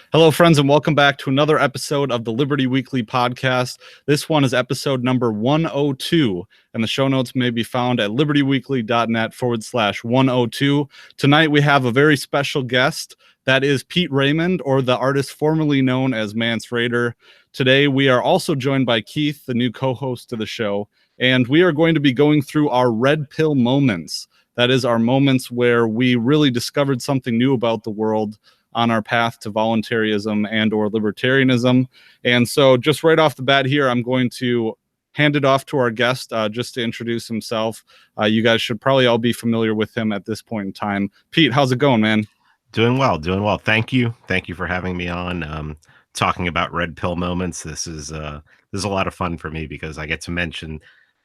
Hello, friends, and welcome back to another episode of the Liberty Weekly podcast. This one is episode number 102, and the show notes may be found at libertyweekly.net/102. Tonight, we have a very special guest. That is Pete Raymond, or the artist formerly known as Mance Raider. Today, we are also joined by Keith, the new co-host of the show, and we are going to be going through our red pill moments. That is our moments where we really discovered something new about the world on our path to voluntaryism and or libertarianism. And so just right off the bat here, I'm going to hand it off to our guest just to introduce himself. You guys should probably all be familiar with him at this point in time. Pete, how's it going, man? Doing well. Thank you for having me on. Talking about red pill moments. This is a lot of fun for me because I get to mention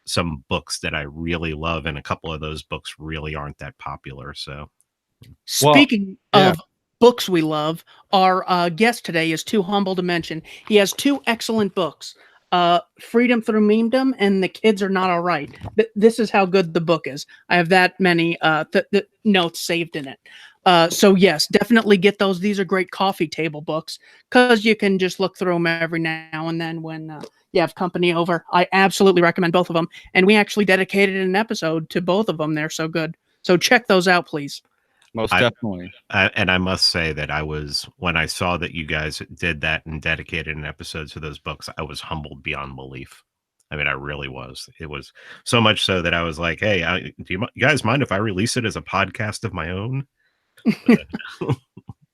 some books that I really love, and a couple of those books really aren't that popular. So, speaking of books we love, our guest today is too humble to mention. He has two excellent books, Freedom Through Memedom and The Kids Are Not All Right. This is how good the book is. I have that many notes saved in it. So yes, definitely get those. These are great coffee table books because you can just look through them every now and then when you have company over. I absolutely recommend both of them. And we actually dedicated an episode to both of them. They're so good. So check those out, please. Most definitely. And I must say that when I saw that you guys did that and dedicated an episode to those books, I was humbled beyond belief. I mean, I really was. It was so much so that I was like, hey, do you guys mind if I release it as a podcast of my own?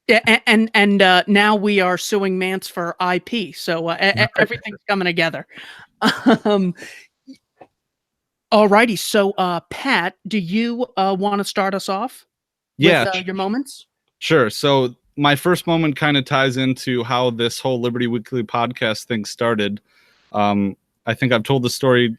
Yeah, and now we are suing Mance for IP, so everything's coming together. Alrighty, so Pat, do you want to start us off? With your moments? Sure. So my first moment kind of ties into how this whole Liberty Weekly podcast thing started. I think I've told the story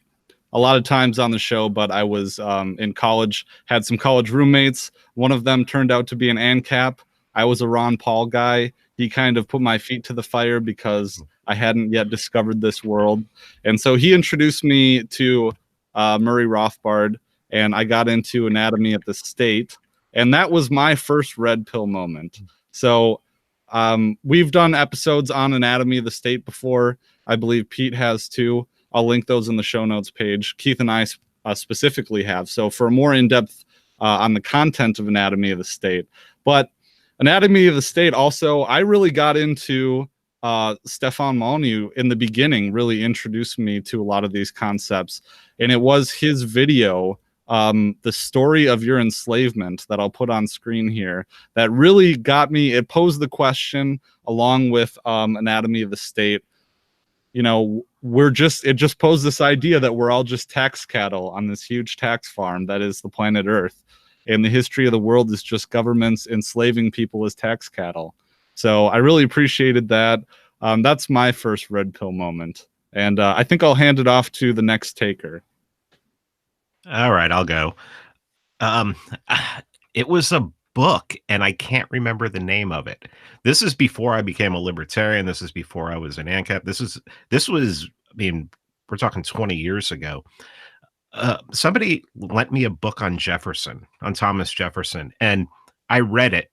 a lot of times on the show, but I was in college, had some college roommates. One of them turned out to be an ANCAP. I was a Ron Paul guy. He kind of put my feet to the fire because I hadn't yet discovered this world. And so he introduced me to Murray Rothbard, and I got into anatomy at the State. And that was my first red pill moment. So we've done episodes on Anatomy of the State before. I believe Pete has too. I'll link those in the show notes page. Keith and I specifically have. So for more in-depth on the content of Anatomy of the State. But Anatomy of the State also, I really got into Stefan Molyneux in the beginning, really introduced me to a lot of these concepts. And it was his video, The Story of Your Enslavement, that I'll put on screen here, that really got me. It posed the question along with Anatomy of the State. You know, it just posed this idea that we're all just tax cattle on this huge tax farm that is the planet Earth. And the history of the world is just governments enslaving people as tax cattle. So I really appreciated that. That's my first red pill moment. And I think I'll hand it off to the next taker. All right, I'll go. It was a book, and I can't remember the name of it. This is before I became a libertarian. This is before I was an ANCAP. This was, I mean, we're talking 20 years ago. Somebody lent me a book on Thomas Jefferson, and I read it.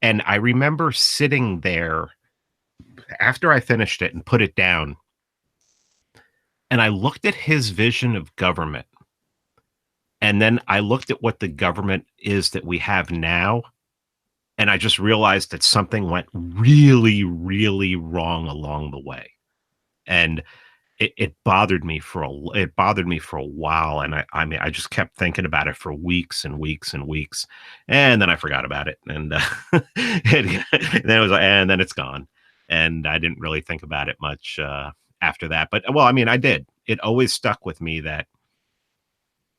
And I remember sitting there after I finished it and put it down, and I looked at his vision of government. And then I looked at what the government is that we have now, and I just realized that something went really, really wrong along the way. And it bothered me for a while. And I mean, I just kept thinking about it for weeks and weeks and weeks. And then I forgot about it. And then it's gone. And I didn't really think about it much after that. But well, I mean, I did. It always stuck with me that,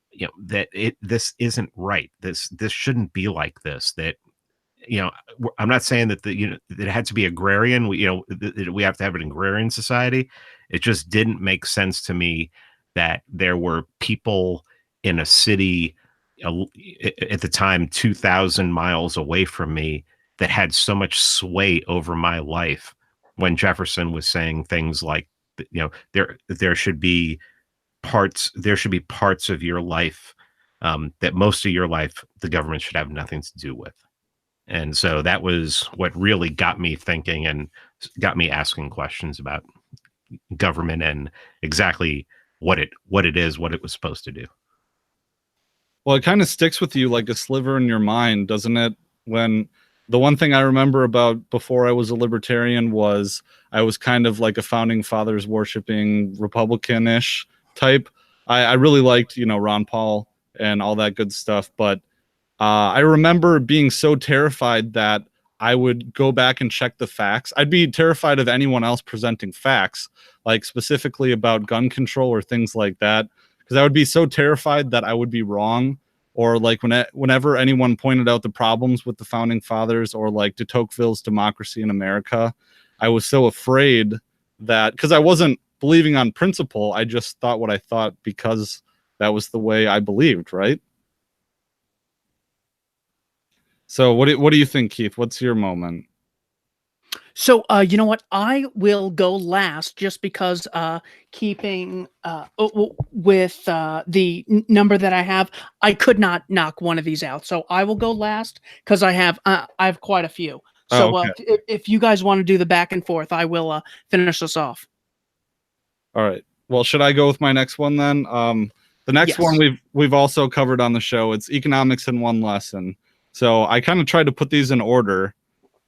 you know, that this isn't right. This shouldn't be like this. That, you know, I'm not saying that it had to be agrarian. We have to have an agrarian society. It just didn't make sense to me that there were people in a city at the time 2,000 miles away from me that had so much sway over my life, when Jefferson was saying things like, you know, there should be parts of your life that most of your life the government should have nothing to do with. And so that was what really got me thinking and got me asking questions about government and exactly what it is, what it was supposed to do. Well, it kind of sticks with you like a sliver in your mind, doesn't it? When the one thing I remember about before I was a libertarian was I was kind of like a founding fathers worshiping Republican-ish type. I really liked, Ron Paul and all that good stuff. But I remember being so terrified that I would go back and check the facts. I'd be terrified of anyone else presenting facts, like specifically about gun control or things like that, because I would be so terrified that I would be wrong. Or like whenever anyone pointed out the problems with the founding fathers or like de Tocqueville's Democracy in America, I was so afraid that, because I wasn't believing on principle, I just thought what I thought because that was the way I believed, right? So what do you think, Keith? What's your moment? So, you know what? I will go last just because keeping with the number that I have, I could not knock one of these out. So I will go last because I have quite a few. So okay. If you guys want to do the back and forth, I will finish us off. All right. Well, should I go with my next one then? The next one we've also covered on the show. It's Economics in One Lesson. So I kind of tried to put these in order.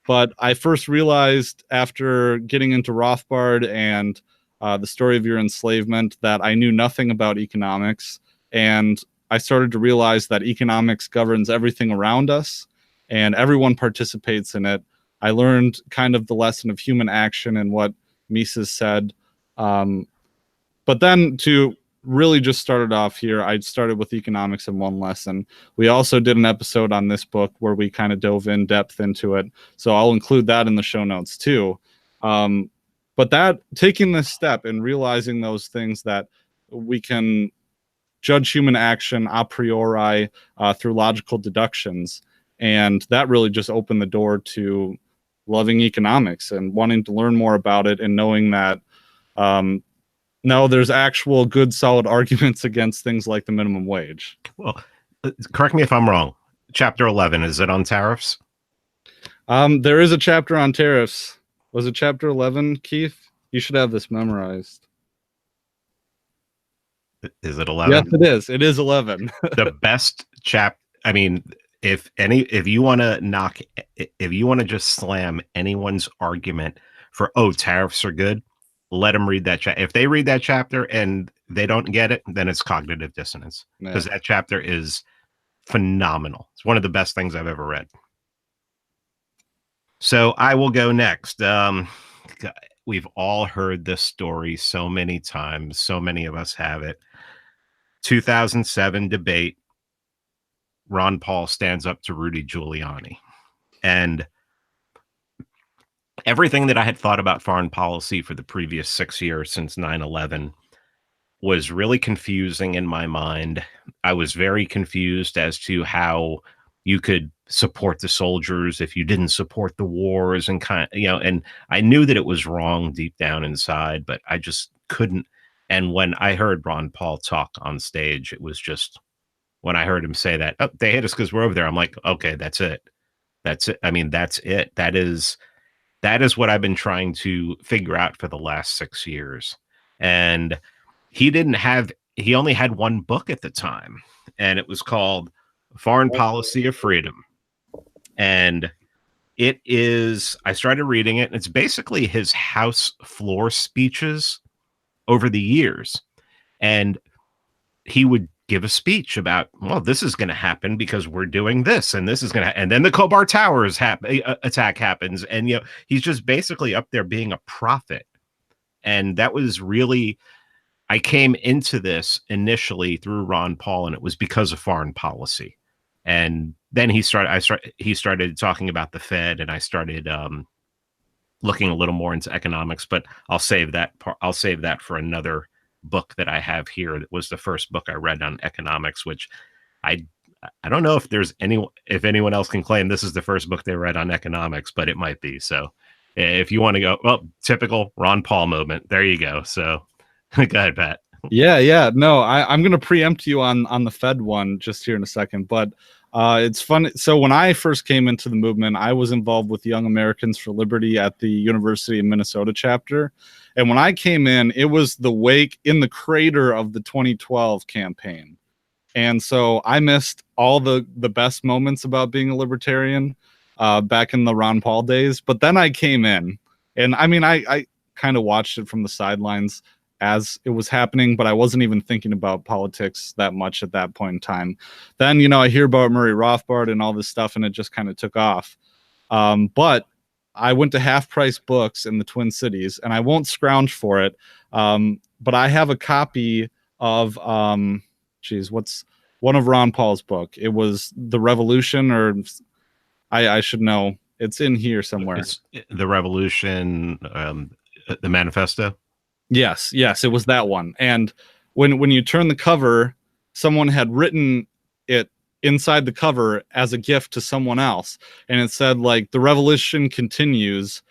But I first realized after getting into Rothbard and the story of your enslavement that I knew nothing about economics. And I started to realize that economics governs everything around us and everyone participates in it. I learned kind of the lesson of human action and what Mises said. But then to really just started off here, I started with Economics in One Lesson. We also did an episode on this book where we kind of dove in depth into it. So I'll include that in the show notes too. But that taking this step and realizing those things that we can judge human action a priori through logical deductions. And that really just opened the door to loving economics and wanting to learn more about it and knowing that no, there's actual good, solid arguments against things like the minimum wage. Well, correct me if I'm wrong. Chapter 11, is it on tariffs? There is a chapter on tariffs. Was it chapter 11, Keith? You should have this memorized. Is it 11? Yes, it is. It is 11. The best I mean, if you want to just slam anyone's argument for, tariffs are good, let them read that chapter. If they read that chapter and they don't get it, then it's cognitive dissonance, because that chapter is phenomenal. It's one of the best things I've ever read. So I will go next. We've all heard this story so many times. So many of us have it. 2007 debate. Ron Paul stands up to Rudy Giuliani. And everything that I had thought about foreign policy for the previous 6 years since 9/11 was really confusing in my mind. I was very confused as to how you could support the soldiers if you didn't support the wars, and and I knew that it was wrong deep down inside, but I just couldn't. And when I heard Ron Paul talk on stage, it was just, when I heard him say that, they hate us because we're over there, I'm like, okay, that's it. That's it. I mean, that's it. That is what I've been trying to figure out for the last 6 years. And he only had one book at the time, and it was called Foreign Policy of Freedom. And I started reading it, and it's basically his House floor speeches over the years. And he would give a speech about, well, this is going to happen because we're doing this, and this is going to, and then the Khobar Towers attack happens, and he's just basically up there being a prophet. And that was really, I came into this initially through Ron Paul, and it was because of foreign policy. And then he started talking about the Fed, and I started looking a little more into economics. But I'll save that for another book that I have here. That was the first book I read on economics, which I don't know if anyone else can claim this is the first book they read on economics, but it might be. So if you want to go, well, typical Ron Paul moment, there you go. So go ahead, Pat. Yeah. No, I'm going to preempt you on the Fed one just here in a second, but It's fun. So when I first came into the movement, I was involved with Young Americans for Liberty at the University of Minnesota chapter. And when I came in, it was the wake in the crater of the 2012 campaign. And so I missed all the best moments about being a libertarian back in the Ron Paul days. But then I came in, and I mean, I kind of watched it from the sidelines as it was happening, but I wasn't even thinking about politics that much at that point in time. Then, I hear about Murray Rothbard and all this stuff, and it just kind of took off. But I went to Half Price Books in the Twin Cities, and I won't scrounge for it. But I have a copy of, what's one of Ron Paul's book? It was The Revolution, or I should know. It's in here somewhere. It's The Revolution, the Manifesto. Yes, it was that one. And when you turn the cover, someone had written it inside the cover as a gift to someone else, and it said, like, the revolution continues,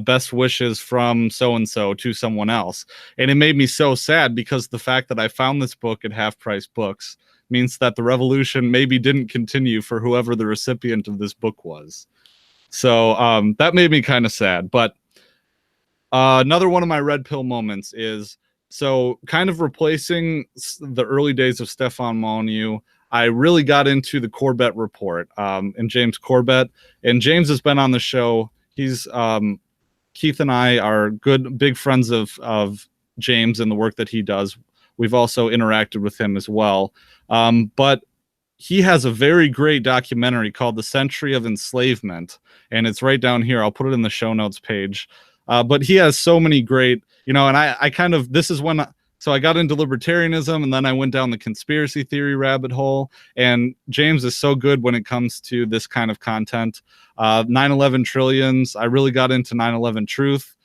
best wishes from so and so to someone else. And it made me so sad, because the fact that I found this book at Half Price Books means that the revolution maybe didn't continue for whoever the recipient of this book was. So that made me kind of sad. But another one of my red pill moments is, so kind of replacing the early days of Stefan Molyneux, I really got into the Corbett Report and James Corbett. And James has been on the show. He's Keith and I are big friends of James and the work that he does. We've also interacted with him as well. But he has a very great documentary called The Century of Enslavement, and it's right down here. I'll put it in the show notes page. But he has so many great, and I kind of, this is when, so I got into libertarianism, and then I went down the conspiracy theory rabbit hole. And James is so good when it comes to this kind of content. 9/11 Trillions, I really got into 9/11 Truth.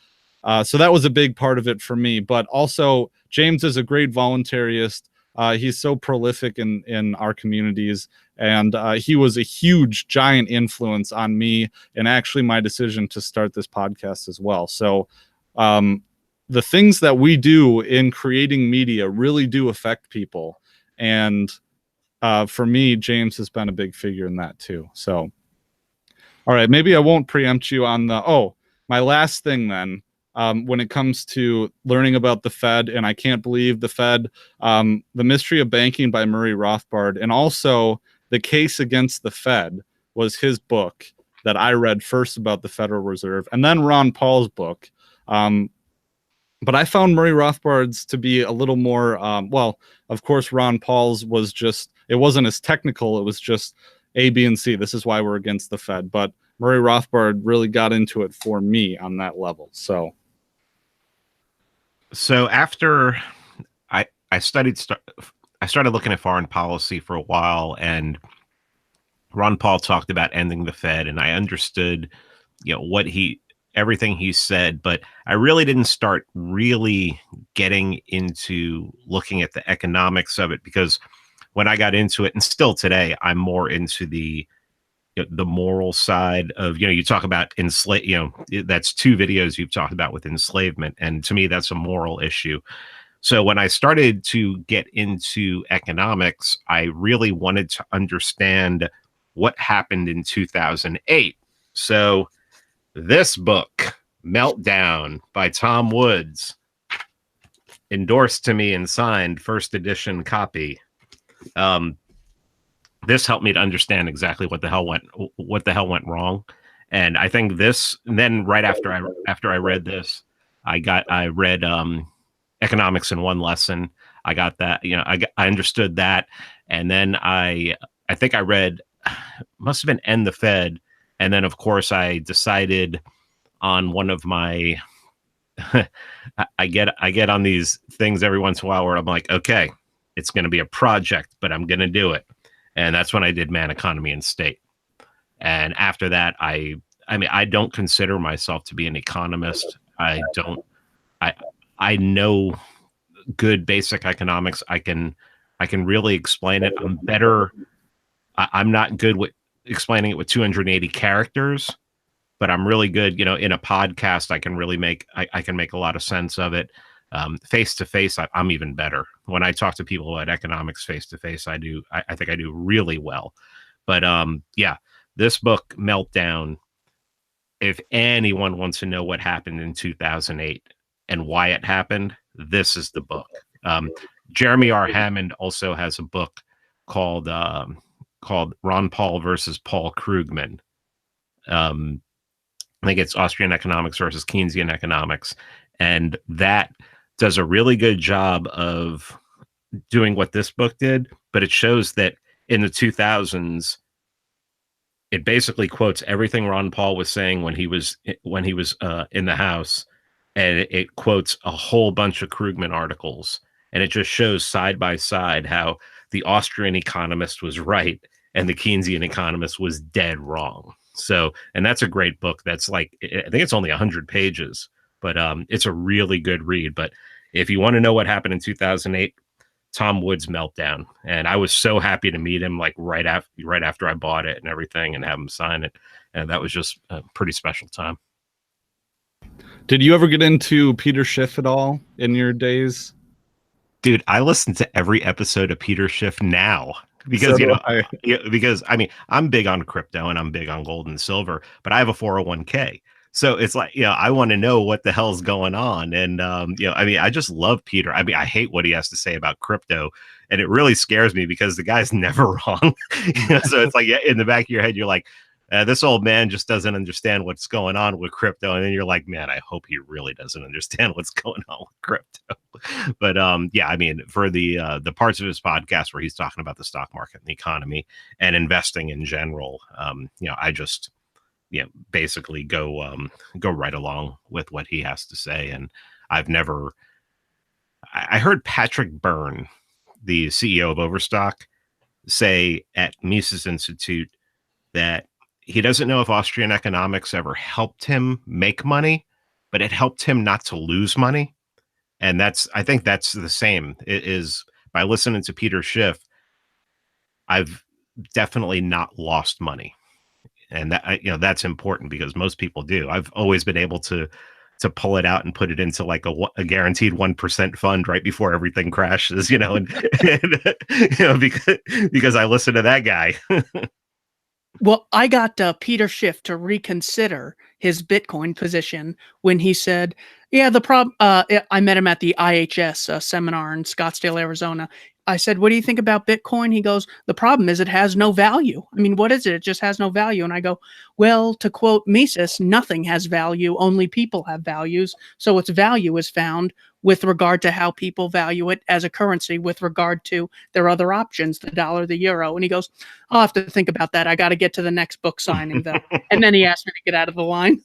So that was a big part of it for me. But also, James is a great voluntarist. He's so prolific in our communities, and he was a huge, giant influence on me, and actually my decision to start this podcast as well. So the things that we do in creating media really do affect people, and for me, James has been a big figure in that too. So, all right, maybe I won't preempt you on my last thing then. When it comes to learning about the Fed, and I can't believe the Fed, The Mystery of Banking by Murray Rothbard, and also The Case Against the Fed was his book that I read first about the Federal Reserve, and then Ron Paul's book. But I found Murray Rothbard's to be a little more, of course, Ron Paul's was just, it wasn't as technical. It was just A, B, and C. This is why we're against the Fed. But Murray Rothbard really got into it for me on that level. So after I started looking at foreign policy for a while, and Ron Paul talked about ending the Fed, and I understood, everything he said, but I really didn't start really getting into looking at the economics of it, because when I got into it, and still today, I'm more into the moral side of, you talk about that's 2 videos you've talked about with enslavement. And to me, that's a moral issue. So when I started to get into economics, I really wanted to understand what happened in 2008. So this book, Meltdown by Tom Woods, endorsed to me and signed, first edition copy. This helped me to understand exactly what the hell went wrong. And I think this, and then right after I read this, I read Economics in One Lesson. I got that, I understood that. And then I think I read, must have been End the Fed. And then of course I decided on one of my, I get on these things every once in a while where I'm like, okay, it's going to be a project, but I'm going to do it. And that's when I did Man, Economy, and State. And after that, I don't consider myself to be an economist. I know good basic economics. I can really explain it. I'm not good with explaining it with 280 characters, but I'm really good, in a podcast, I can really make a lot of sense of it. Face to face, I'm even better. When I talk to people about economics face to face, I think I do really well. But yeah, this book, Meltdown, if anyone wants to know what happened in 2008 and why it happened, this is the book. Jeremy R. Hammond also has a book called Ron Paul versus Paul Krugman. I think it's Austrian economics versus Keynesian economics. And that does a really good job of doing what this book did, but it shows that in the 2000s, it basically quotes everything Ron Paul was saying when he was in the House, and it quotes a whole bunch of Krugman articles, and it just shows side by side how the Austrian economist was right and the Keynesian economist was dead wrong. So, and that's a great book. That's like, I think it's only 100 pages, but it's a really good read. But if you want to know what happened in 2008, Tom Wood's Meltdown. And I was so happy to meet him, like right after I bought it and everything, and have him sign it. And that was just a pretty special time. Did you ever get into Peter Schiff at all in your days? Dude, I listen to every episode of Peter Schiff now because, because I mean, I'm big on crypto and I'm big on gold and silver, but I have a 401k. So it's like, I want to know what the hell's going on. And, I mean, I just love Peter. I mean, I hate what he has to say about crypto, and it really scares me because the guy's never wrong. So it's like, in the back of your head, you're like, this old man just doesn't understand what's going on with crypto. And then you're like, man, I hope he really doesn't understand what's going on with crypto. But yeah, I mean, for the parts of his podcast where he's talking about the stock market and the economy and investing in general, I just basically go right along with what he has to say. And I heard Patrick Byrne, the CEO of Overstock, say at Mises Institute that he doesn't know if Austrian economics ever helped him make money, but it helped him not to lose money. And I think that's the same. It is, by listening to Peter Schiff, I've definitely not lost money. And that, that's important because most people do. I've always been able to pull it out and put it into like a guaranteed 1% fund right before everything crashes, and because I listen to that guy. Well, I got Peter Schiff to reconsider his Bitcoin position when he said, yeah, the problem, I met him at the IHS seminar in Scottsdale, Arizona. I said, what do you think about Bitcoin? He goes, the problem is it has no value. I mean, what is it? It just has no value. And I go, well, to quote Mises, nothing has value. Only people have values. So its value is found with regard to how people value it as a currency with regard to their other options, the dollar, the euro. And he goes, I'll have to think about that. I got to get to the next book signing, though. And then he asked me to get out of the line.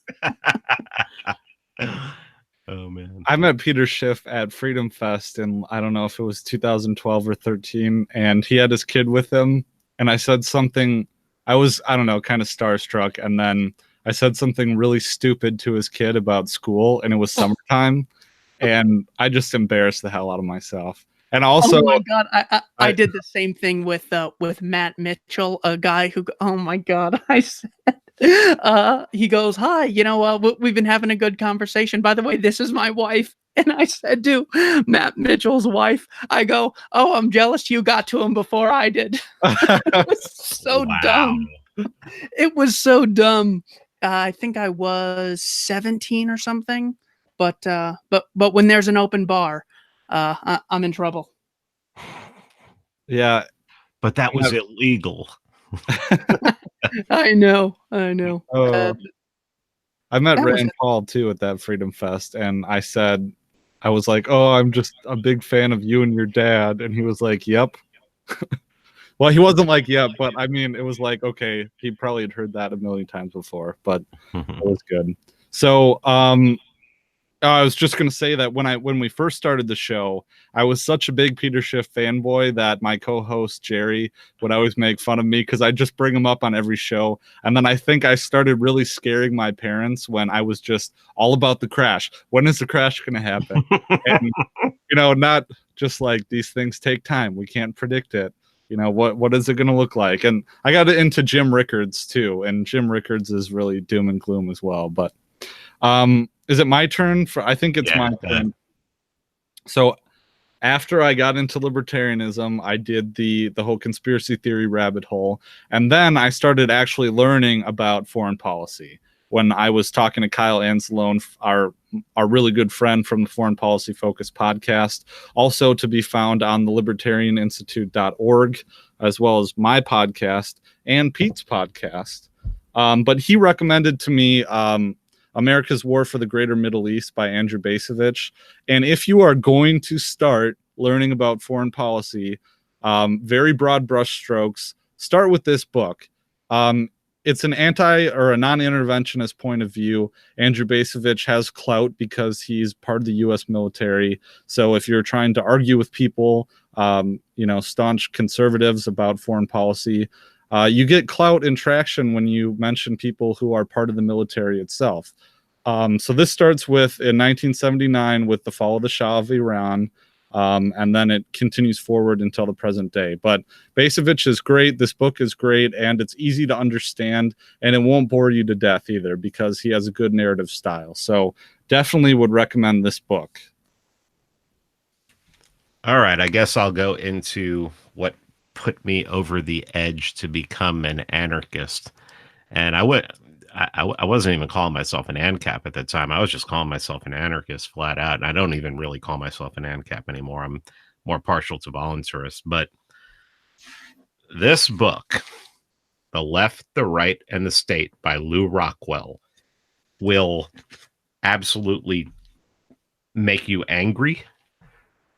Oh, man. I met Peter Schiff at Freedom Fest in, I don't know if it was 2012 or 13, and he had his kid with him. And I said something, I don't know, kind of starstruck. And then I said something really stupid to his kid about school, and it was summertime. And I just embarrassed the hell out of myself. And also, oh my God, I did the same thing with Matt Mitchell, a guy who, oh my God, I said, he goes, hi, we've been having a good conversation. By the way, this is my wife. And I said to Matt Mitchell's wife, I go, oh, I'm jealous you got to him before I did. It was so dumb. It was so dumb. I think I was 17 or something. But when there's an open bar, I'm in trouble. Yeah. But that was illegal. I know. Oh. I met Rand Paul too at that Freedom Fest, and I said, I was like, oh, I'm just a big fan of you and your dad. And he was like, yep. Well, he wasn't like, yep, but I mean, it was like, okay, he probably had heard that a million times before, but it was good. So, I was just going to say that when we first started the show, I was such a big Peter Schiff fanboy that my co-host Jerry would always make fun of me because I'd just bring him up on every show. And then I think I started really scaring my parents when I was just all about the crash. When is the crash going to happen? And, not just like these things take time. We can't predict it. What is it going to look like? And I got into Jim Rickards too. And Jim Rickards is really doom and gloom as well. But is it my turn? I think it's my turn. So after I got into libertarianism, I did the whole conspiracy theory rabbit hole, and then I started actually learning about foreign policy. When I was talking to Kyle Anzalone, our really good friend from the Foreign Policy Focus podcast, also to be found on the libertarianinstitute.org, as well as my podcast and Pete's podcast. But he recommended to me America's War for the Greater Middle East by Andrew Bacevich. And if you are going to start learning about foreign policy, very broad brushstrokes, start with this book. It's an a non-interventionist point of view. Andrew Bacevich has clout because he's part of the U.S. military. So if you're trying to argue with people, staunch conservatives about foreign policy, you get clout and traction when you mention people who are part of the military itself. So this starts in 1979 with the fall of the Shah of Iran, and then it continues forward until the present day. But Bacevich is great. This book is great, and it's easy to understand, and it won't bore you to death either because he has a good narrative style. So definitely would recommend this book. All right, I guess I'll go into what put me over the edge to become an anarchist. And I wasn't even calling myself an ANCAP at the time. I was just calling myself an anarchist flat out. And I don't even really call myself an ANCAP anymore. I'm more partial to voluntarist. But this book, The Left, the Right, and the State by Lew Rockwell, will absolutely make you angry,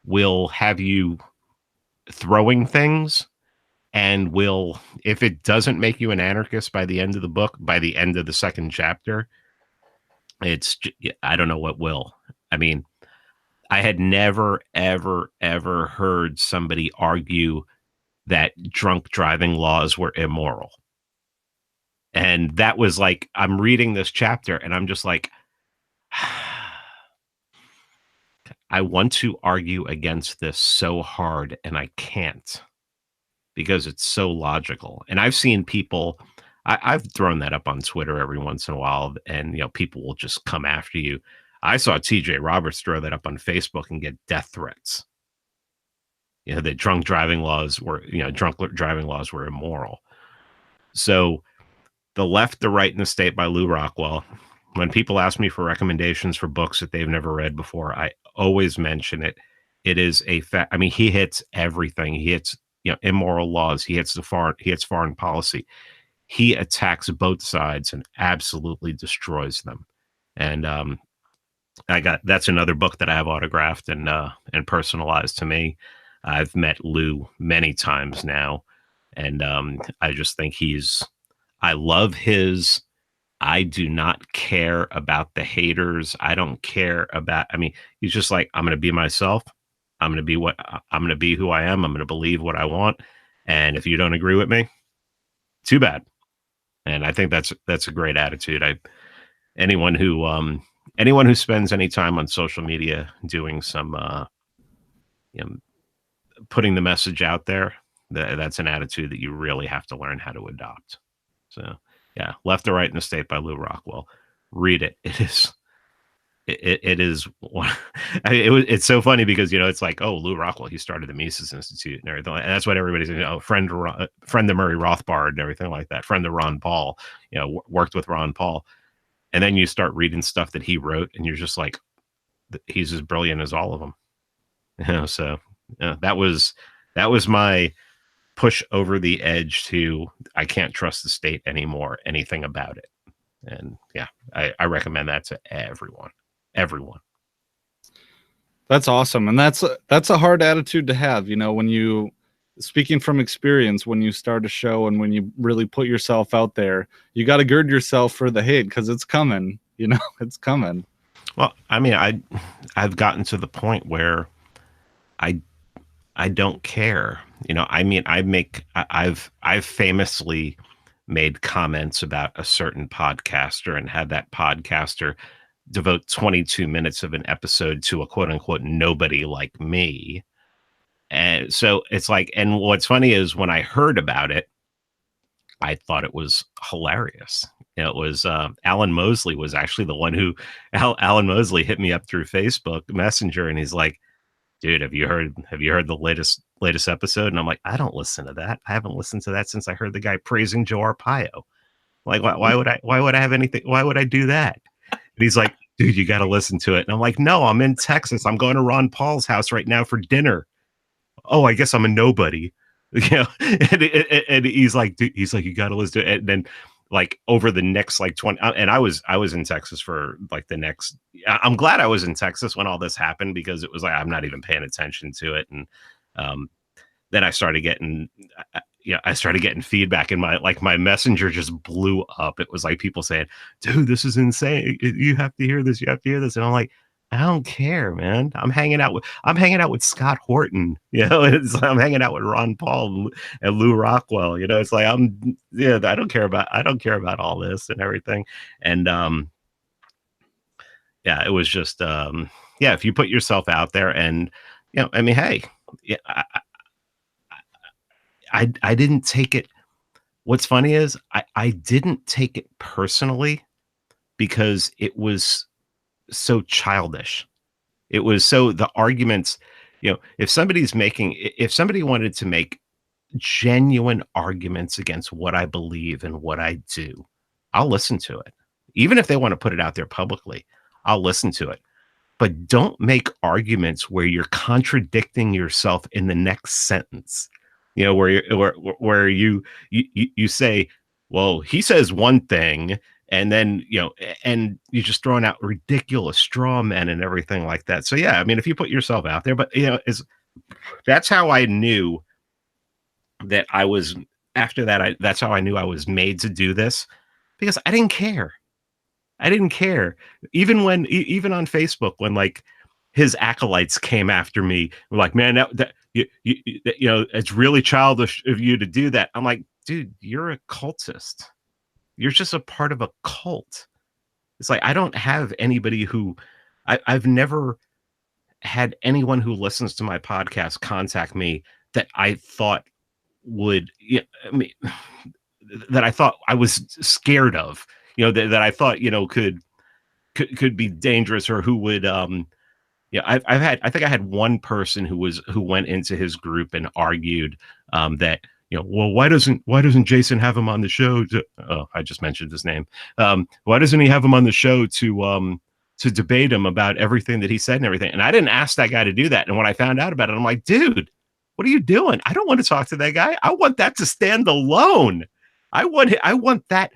will have you throwing things, and will, if it doesn't make you an anarchist by the end of the book, by the end of the second chapter, I don't know what will. I mean, I had never, ever, ever heard somebody argue that drunk driving laws were immoral. And that was like, I'm reading this chapter and I'm just like, I want to argue against this so hard and I can't because it's so logical. And I've seen people, I've thrown that up on Twitter every once in a while, and people will just come after you. I saw TJ Roberts throw that up on Facebook and get death threats. That drunk driving laws were immoral. So The Left, the Right, and the State by Lew Rockwell. When people ask me for recommendations for books that they've never read before, I always mention it. It is a fact. I mean, he hits everything. He hits, immoral laws. He hits foreign policy. He attacks both sides and absolutely destroys them. And that's another book that I have autographed and personalized to me. I've met Lew many times now, and I just think I love his. I do not care about the haters. I don't care about, he's just like, I'm going to be myself. I'm going to be who I am. I'm going to believe what I want. And if you don't agree with me, too bad. And I think that's a great attitude. Anyone who spends any time on social media doing some, putting the message out there, that's an attitude that you really have to learn how to adopt. So, yeah, Left, the Right, and the State by Lew Rockwell. Read it. It is. It's so funny because it's like, oh, Lew Rockwell, he started the Mises Institute and everything, and that's what everybody's friend of Murray Rothbard and everything like that. Friend of Ron Paul, worked with Ron Paul, and then you start reading stuff that he wrote, and you're just like, he's as brilliant as all of them. So that was my push over the edge to I can't trust the state anymore, anything about it. And yeah, I recommend that to everyone. That's awesome. And that's a hard attitude to have, when you, speaking from experience, when you start a show and when you really put yourself out there, you got to gird yourself for the hate because it's coming, it's coming. Well, I've gotten to the point where I don't care. I've famously made comments about a certain podcaster and had that podcaster devote 22 minutes of an episode to a quote unquote nobody like me. And so it's like, and what's funny is when I heard about it, I thought it was hilarious. It was Alan Mosley was actually the one who Alan Mosley hit me up through Facebook Messenger, and he's like, dude, have you heard the latest episode? And I'm like, I don't listen to that. I haven't listened to that since I heard the guy praising Joe Arpaio. Like, why would I have anything? Why would I do that? And he's like, dude, you got to listen to it. And I'm like, no, I'm in Texas. I'm going to Ron Paul's house right now for dinner. Oh, I guess I'm a nobody. You know, and he's like, dude, you got to listen to it. And then like over the next like 20, and I was in Texas for like the next, I'm glad I was in Texas when all this happened, because it was like, I'm not even paying attention to it. And then I started getting, feedback, and my messenger just blew up. It was like people saying, dude, this is insane. You have to hear this. You have to hear this. And I'm like, I don't care, man. I'm hanging out with Scott Horton. You know, I'm hanging out with Ron Paul and Lou Rockwell. You know, it's like I don't care about all this and everything. And it was just if you put yourself out there, and I mean, hey, yeah, I didn't take it. What's funny is I didn't take it personally, because it was so childish. It was so, the arguments, if somebody wanted to make genuine arguments against what I believe and what I do, I'll listen to it. Even if they want to put it out there publicly, I'll listen to it. But don't make arguments where you're contradicting yourself in the next sentence. Where you say, well, he says one thing, and then and you're just throwing out ridiculous straw men and everything like that. So yeah, I mean, if you put yourself out there, but that's how I knew that I was. After that, that's how I knew I was made to do this, because I didn't care. Even on Facebook, when like his acolytes came after me, were like, man, that it's really childish of you to do that. I'm like, dude, you're a cultist. You're just a part of a cult. It's like, I don't have anybody who I've never had anyone who listens to my podcast contact me that I thought would, that I thought I was scared of, that I thought, could be dangerous, or who would, I think I had one person who went into his group and argued that, well, why doesn't Jason have him on the show I just mentioned his name. Why doesn't he have him on the show to debate him about everything that he said and everything? And I didn't ask that guy to do that. And when I found out about it, I'm like, dude, what are you doing? I don't want to talk to that guy. I want that to stand alone. I want that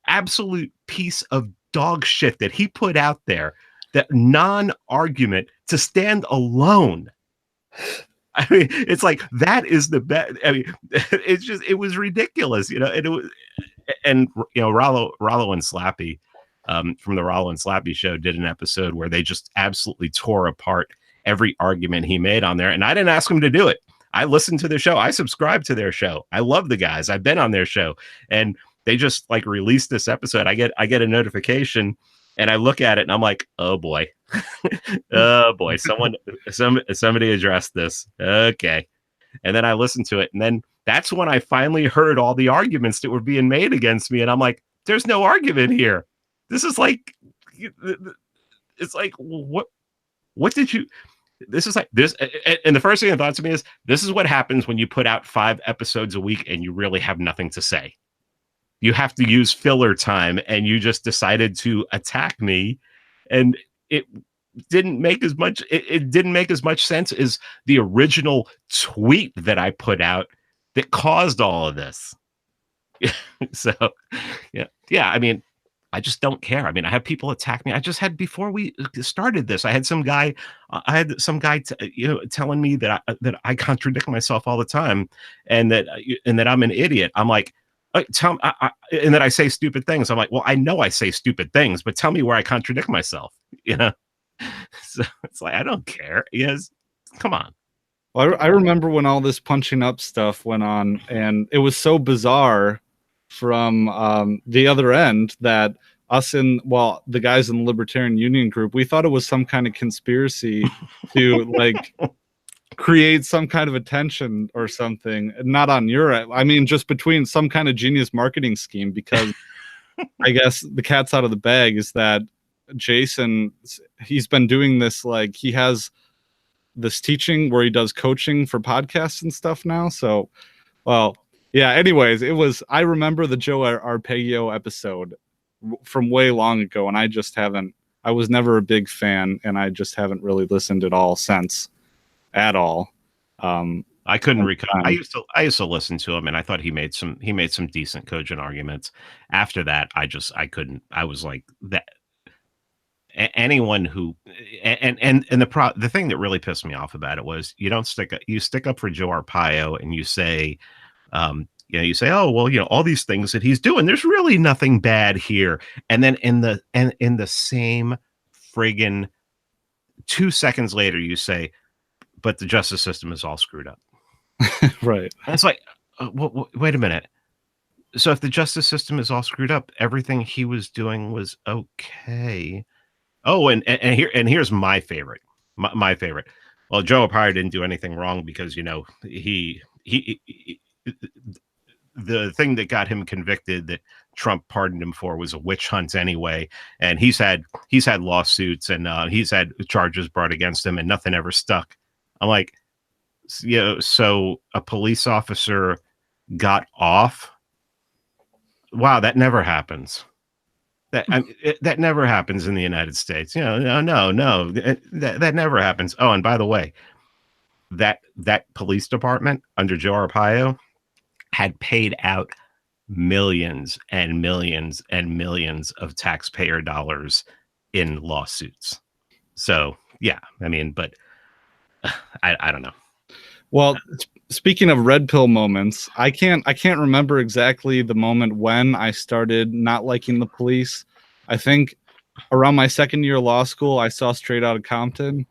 absolute piece of dog shit that he put out there, that non-argument, to stand alone. I mean, it's like, that is the best. I mean, it was ridiculous, Rollo and Slappy from the Rollo and Slappy show did an episode where they just absolutely tore apart every argument he made on there. And I didn't ask him to do it. I listened to their show. I subscribe to their show. I love the guys. I've been on their show, and they just like released this episode. I get a notification, and I look at it, and I'm like, oh boy. Oh boy, somebody addressed this. Okay. And then I listened to it, and then that's when I finally heard all the arguments that were being made against me, and I'm like, there's no argument here. This is like, it's like, what did you, this is like this. And the first thing that thought to me is, this is what happens when you put out 5 episodes a week and you really have nothing to say. You have to use filler time, and you just decided to attack me, and it didn't make as much. It didn't make as much sense as the original tweet that I put out that caused all of this. So, yeah. I mean, I just don't care. I mean, I have people attack me. I just had, before we started this, I had some guy, telling me that I contradict myself all the time, and that I'm an idiot. I'm like, and that I say stupid things. I'm like, well, I know I say stupid things, but tell me where I contradict myself. So it's like, I don't care. Yes, come on. Well, I remember when all this punching up stuff went on, and it was so bizarre from the other end that the guys in the Libertarian Union group, we thought it was some kind of conspiracy to like create some kind of attention or something. Not on your end. I mean, just between some kind of genius marketing scheme, because I guess the cat's out of the bag is that Jason, he's been doing this, like he has this teaching where he does coaching for podcasts and stuff now. So, well, yeah. Anyways, I remember the Joe Arpeggio episode from way long ago, and I was never a big fan, and I just haven't really listened at all since, at all. I couldn't recall. I used to listen to him, and I thought he made some decent cogent arguments. After that, I couldn't. I was like that. Anyone who the thing that really pissed me off about it was you stick up for Joe Arpaio, and you say, you say, oh well, all these things that he's doing, there's really nothing bad here, and then in the same friggin' 2 seconds later, you say, but the justice system is all screwed up. Right. And it's like, wait a minute. So if the justice system is all screwed up, everything he was doing was okay. Oh, and here's my favorite. My favorite. Well, Joe Arpaio didn't do anything wrong because he the thing that got him convicted that Trump pardoned him for was a witch hunt anyway, and he's had lawsuits and he's had charges brought against him, and nothing ever stuck. I'm like, so a police officer got off. Wow, that never happens. That never happens in the United States. No, that never happens. Oh, and by the way, that police department under Joe Arpaio had paid out millions and millions and millions of taxpayer dollars in lawsuits. So yeah, I mean, but I don't know. Well, speaking of red pill moments, I can't remember exactly the moment when I started not liking the police. I think around my second year of law school, I saw Straight Outta Compton.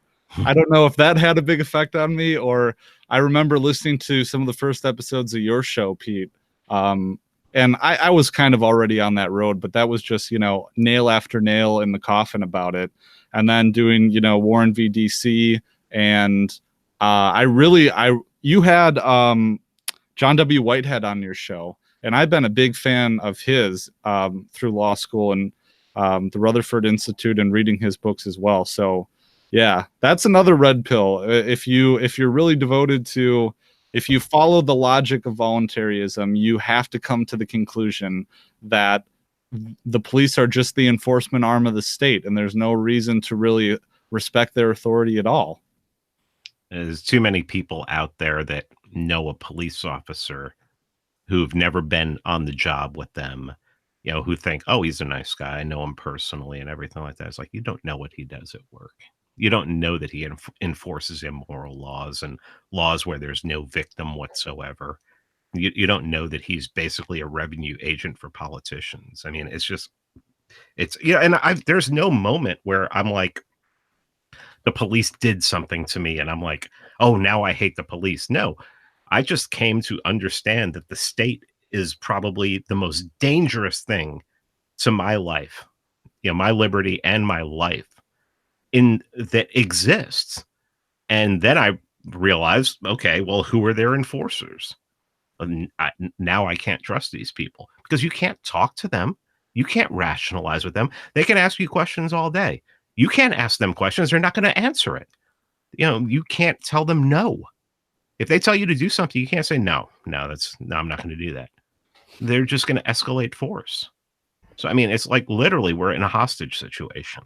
I don't know if that had a big effect on me, or I remember listening to some of the first episodes of your show, Pete. And I was kind of already on that road, but that was just, nail after nail in the coffin about it. And then doing, Warren v. DC, and you had John W. Whitehead on your show, and I've been a big fan of his through law school and the Rutherford Institute and reading his books as well. So yeah, that's another red pill. If you're really devoted to, if you follow the logic of voluntaryism, you have to come to the conclusion that the police are just the enforcement arm of the state, and there's no reason to really respect their authority at all. There's too many people out there that know a police officer who've never been on the job with them, who think, oh, he's a nice guy, I know him personally and everything like that. It's like, you don't know what he does at work. You don't know that he enforces immoral laws and laws where there's no victim whatsoever. You don't know that he's basically a revenue agent for politicians. I mean, and there's no moment where I'm like, the police did something to me and I'm like, oh, now I hate the police. No, I just came to understand that the state is probably the most dangerous thing to my life, my liberty and my life that exists. And then I realized, okay, well, who are their enforcers? Now I can't trust these people because you can't talk to them. You can't rationalize with them. They can ask you questions all day. You can't ask them questions. They're not going to answer it. You can't tell them no. If they tell you to do something, you can't say no, I'm not going to do that. They're just going to escalate force. So, I mean, it's like literally we're in a hostage situation.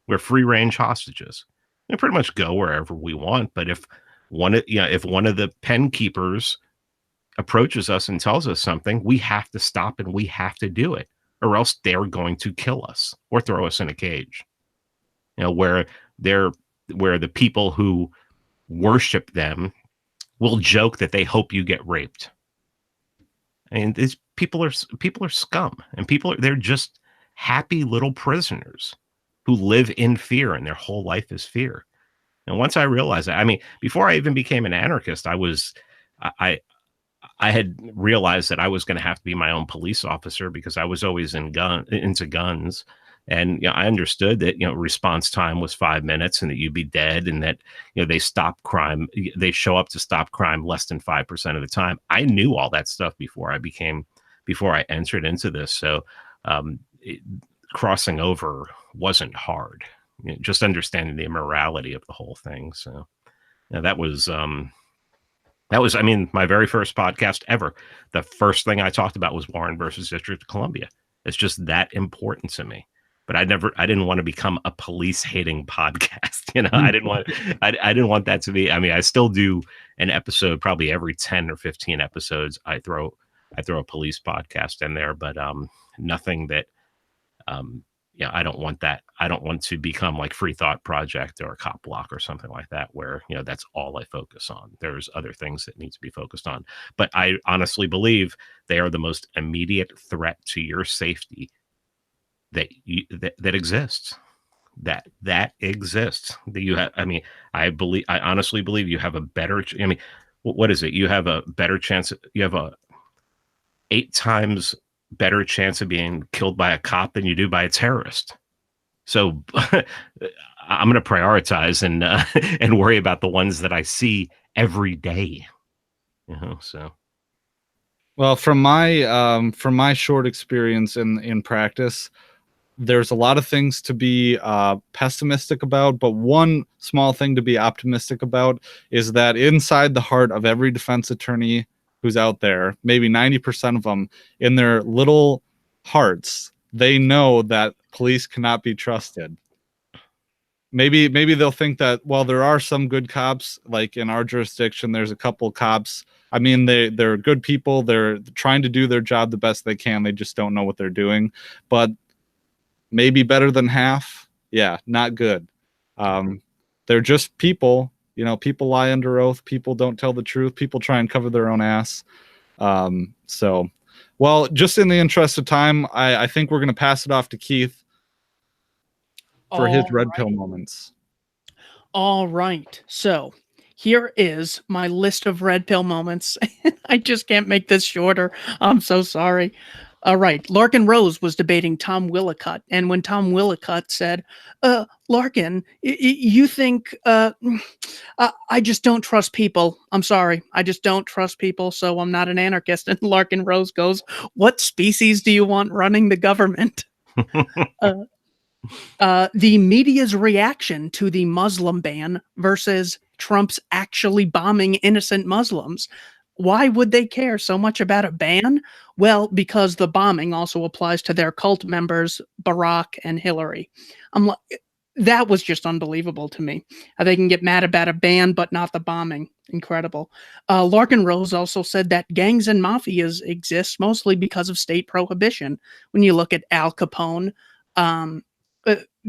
We're free range hostages. We pretty much go wherever we want. But if one of the pen keepers approaches us and tells us something, we have to stop and we have to do it, or else they're going to kill us or throw us in a cage. Where the people who worship them will joke that they hope you get raped. And these people are scum, and they're just happy little prisoners who live in fear, and their whole life is fear. And once I realized that, I mean, before I even became an anarchist, I had realized that I was going to have to be my own police officer because I was always into guns. And I understood that response time was 5 minutes, and that you'd be dead, and that they stop crime. They show up to stop crime less than 5% of the time. I knew all that stuff before I entered into this. So crossing over wasn't hard. Just understanding the immorality of the whole thing. So Yeah, that was, I mean, my very first podcast ever. The first thing I talked about was Warren versus District of Columbia. It's just that important to me. But I didn't want to become a police hating podcast. I didn't want that to be. I mean, I still do an episode probably every 10 or 15 episodes. I throw a police podcast in there, but nothing that, I don't want that. I don't want to become like Free Thought Project or Cop Block or something like that, where, that's all I focus on. There's other things that need to be focused on. But I honestly believe they are the most immediate threat to your safety that exists. That exists. That you have. I mean, I honestly believe you have a better. I mean, what is it? You have a better chance. You have a 8 times better chance of being killed by a cop than you do by a terrorist. So I'm going to prioritize and worry about the ones that I see every day. So. Well, from my short experience in practice, there's a lot of things to be pessimistic about, but one small thing to be optimistic about is that inside the heart of every defense attorney who's out there, maybe 90% of them, in their little hearts, they know that police cannot be trusted. Maybe they'll think that, well, there are some good cops, like in our jurisdiction, there's a couple cops. I mean, they're good people. They're trying to do their job the best they can. They just don't know what they're doing. But maybe better than half. Yeah, not good. They're just people. People lie under oath. People don't tell the truth. People try and cover their own ass. So, well, just in the interest of time, I think we're going to pass it off to Keith for his red pill moments. All right. So here is my list of red pill moments. I just can't make this shorter. I'm so sorry. All right. Larkin Rose was debating Tom Willicutt. And when Tom Willicutt said, Larkin, you think I just don't trust people. I'm sorry. I just don't trust people. So I'm not an anarchist. And Larkin Rose goes, what species do you want running the government? The media's reaction to the Muslim ban versus Trump's actually bombing innocent Muslims. Why would they care so much about a ban? Well, because the bombing also applies to their cult members, Barack and Hillary. That was just unbelievable to me. How they can get mad about a ban, but not the bombing. Incredible. Larkin Rose also said that gangs and mafias exist mostly because of state prohibition. When you look at Al Capone,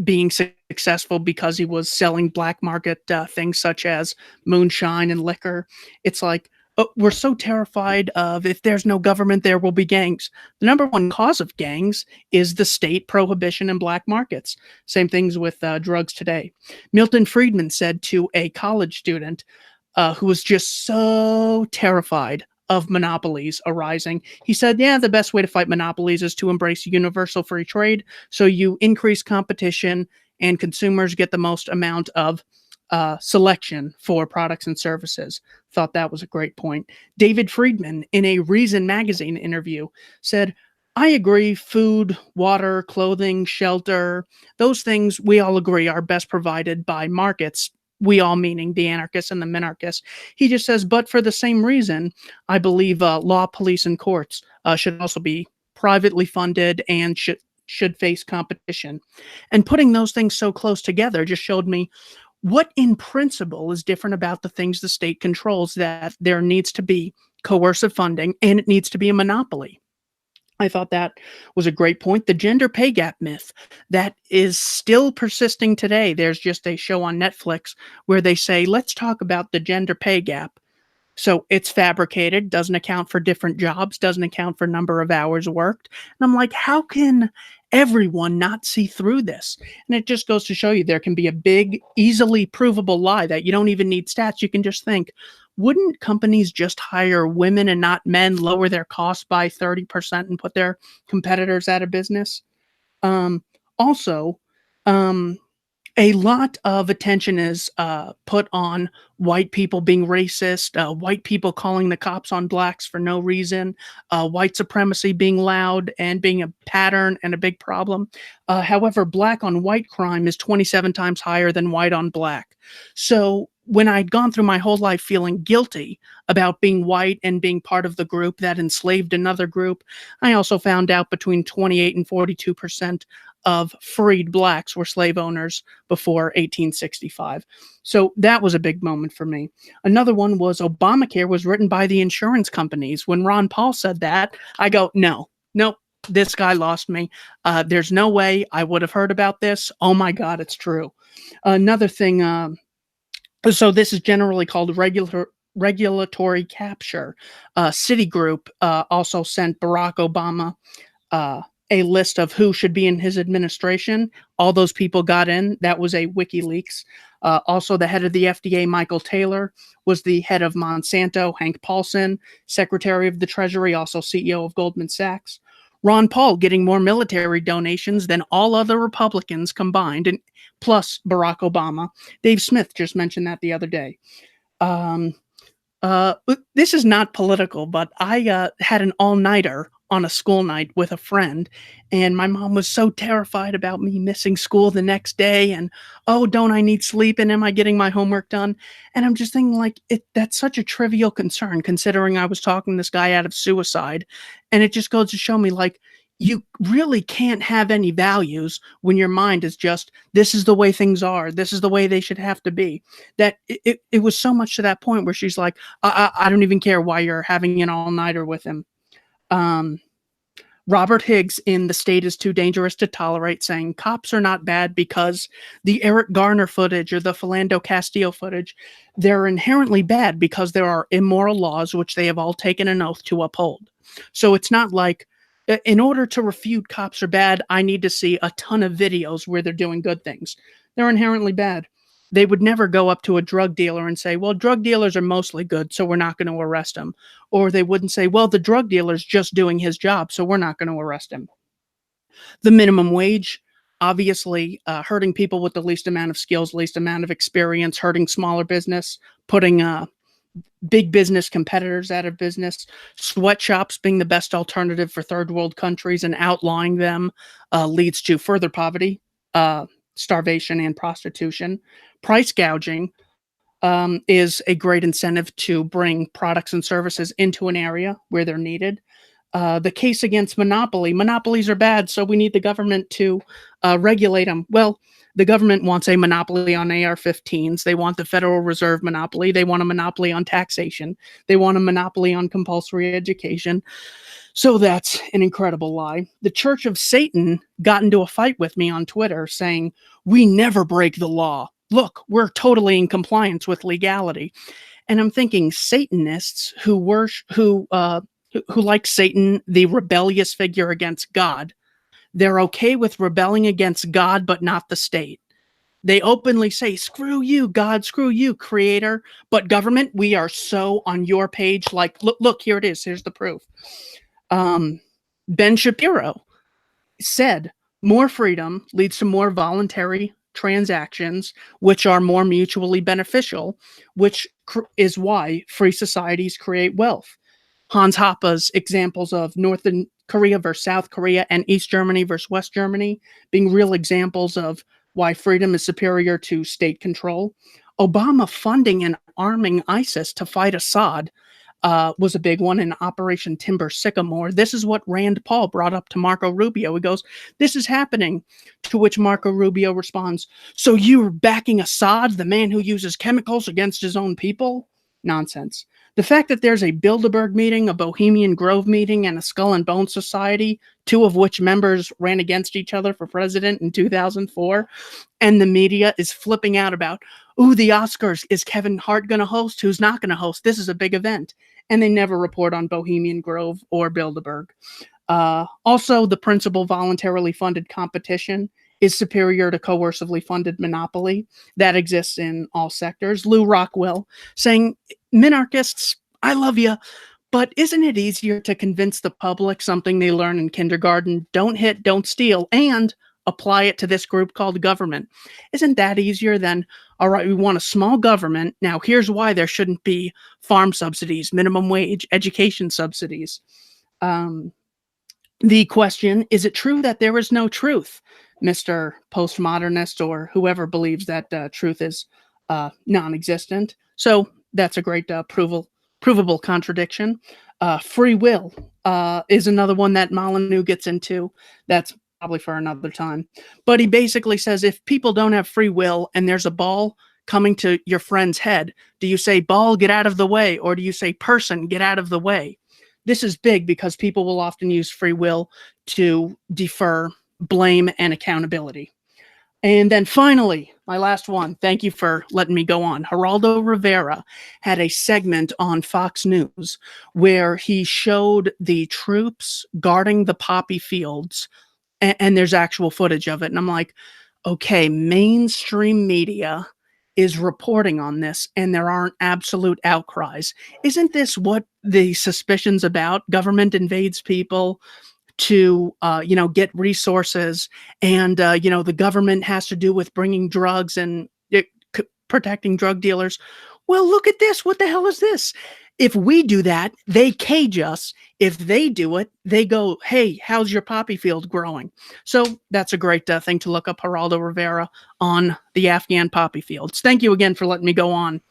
being successful because he was selling black market things such as moonshine and liquor. It's like, we're so terrified of if there's no government, there will be gangs. The number one cause of gangs is the state prohibition in black markets. Same things with drugs today. Milton Friedman said to a college student who was just so terrified of monopolies arising. He said, yeah, the best way to fight monopolies is to embrace universal free trade. So you increase competition and consumers get the most amount of selection for products and services. Thought that was a great point. David Friedman, in a Reason magazine interview, said, I agree, food, water, clothing, shelter, those things we all agree are best provided by markets. We all meaning the anarchists and the minarchists. He just says, but for the same reason, I believe law, police, and courts should also be privately funded and should face competition. And putting those things so close together just showed me what in principle is different about the things the state controls, that there needs to be coercive funding and it needs to be a monopoly. I thought that was a great point. The gender pay gap myth that is still persisting today. There's just a show on Netflix where they say, let's talk about the gender pay gap. So it's fabricated, doesn't account for different jobs, doesn't account for number of hours worked. And I'm like, how can everyone not see through this? And it just goes to show you there can be a big, easily provable lie that you don't even need stats. You can just think, wouldn't companies just hire women and not men, lower their costs by 30% and put their competitors out of business? Also, a lot of attention is put on white people being racist, white people calling the cops on blacks for no reason, white supremacy being loud and being a pattern and a big problem. However, black on white crime is 27 times higher than white on black. So when I'd gone through my whole life feeling guilty about being white and being part of the group that enslaved another group, I also found out between 28 and 42% of freed blacks were slave owners before 1865. So that was a big moment for me. Another one was Obamacare was written by the insurance companies. When Ron Paul said that, I go, no, nope. This guy lost me. There's no way I would have heard about this. Oh my God, it's true. Another thing, so this is generally called regulatory capture. Citigroup also sent Barack Obama a list of who should be in his administration. All those people got in. That was a WikiLeaks. Also, the head of the FDA, Michael Taylor, was the head of Monsanto. Hank Paulson, Secretary of the Treasury, also CEO of Goldman Sachs. Ron Paul getting more military donations than all other Republicans combined, and plus Barack Obama. Dave Smith just mentioned that the other day. This is not political, but I had an all-nighter on a school night with a friend, and my mom was so terrified about me missing school the next day, and oh, don't I need sleep, and am I getting my homework done? And I'm just thinking, like, that's such a trivial concern, considering I was talking this guy out of suicide, and it just goes to show me, like, you really can't have any values when your mind is just, this is the way things are, this is the way they should have to be. That it was so much to that point where she's like, I don't even care why you're having an all-nighter with him. Robert Higgs in The State is Too Dangerous to Tolerate, saying cops are not bad because the Eric Garner footage or the Philando Castillo footage, they're inherently bad because there are immoral laws which they have all taken an oath to uphold. So it's not like, in order to refute cops are bad, I need to see a ton of videos where they're doing good things. They're inherently bad. They would never go up to a drug dealer and say, well, drug dealers are mostly good, so we're not going to arrest him. Or they wouldn't say, well, the drug dealer's just doing his job, so we're not going to arrest him. The minimum wage, obviously, hurting people with the least amount of skills, least amount of experience, hurting smaller business, putting big business competitors out of business, sweatshops being the best alternative for third world countries and outlawing them leads to further poverty, starvation, and prostitution. Price gouging is a great incentive to bring products and services into an area where they're needed. The case against monopoly. Monopolies are bad, so we need the government to regulate them. Well, the government wants a monopoly on AR-15s. They want the Federal Reserve monopoly. They want a monopoly on taxation. They want a monopoly on compulsory education. So that's an incredible lie. The Church of Satan got into a fight with me on Twitter saying, we never break the law. Look, we're totally in compliance with legality. And I'm thinking Satanists who like Satan, the rebellious figure against God, they're okay with rebelling against God, but not the state. They openly say, screw you, God, screw you, creator. But government, we are so on your page. Like, look, here it is. Here's the proof. Ben Shapiro said, more freedom leads to more voluntary transactions, which are more mutually beneficial, which is why free societies create wealth. Hans Hoppe's examples of North Korea versus South Korea and East Germany versus West Germany being real examples of why freedom is superior to state control. Obama funding and arming ISIS to fight Assad was a big one in Operation Timber Sycamore. This is what Rand Paul brought up to Marco Rubio. He goes, this is happening. To which Marco Rubio responds, so you're backing Assad, the man who uses chemicals against his own people? Nonsense. The fact that there's a Bilderberg meeting, a Bohemian Grove meeting, and a Skull and Bones Society, two of which members ran against each other for president in 2004, and the media is flipping out about, ooh, the Oscars, is Kevin Hart going to host? Who's not going to host? This is a big event. And they never report on Bohemian Grove or Bilderberg. Also, the principal voluntarily funded competition is superior to coercively funded monopoly that exists in all sectors. Lou Rockwell saying, minarchists, I love you, but isn't it easier to convince the public something they learn in kindergarten, don't hit, don't steal, and apply it to this group called government? Isn't that easier than, all right, we want a small government. Now, here's why there shouldn't be farm subsidies, minimum wage, education subsidies. The question, is it true that there is no truth? Mr. Postmodernist or whoever believes that truth is non-existent. So that's a great provable contradiction. Free will is another one that Molyneux gets into. That's probably for another time. But he basically says if people don't have free will and there's a ball coming to your friend's head, do you say, ball, get out of the way? Or do you say, person, get out of the way? This is big because people will often use free will to defer blame and accountability. And then finally, my last one, thank you for letting me go on. Geraldo Rivera had a segment on Fox News where he showed the troops guarding the poppy fields, and there's actual footage of it. And I'm like, okay, mainstream media is reporting on this and there aren't absolute outcries. Isn't this what the suspicion's about? Government invades people to get resources, and the government has to do with bringing drugs and protecting drug dealers. Well, look at this. What the hell is this? If we do that, they cage us. If they do it, they go, hey, how's your poppy field growing? So that's a great thing to look up, Geraldo Rivera on the Afghan poppy fields. Thank you again for letting me go on.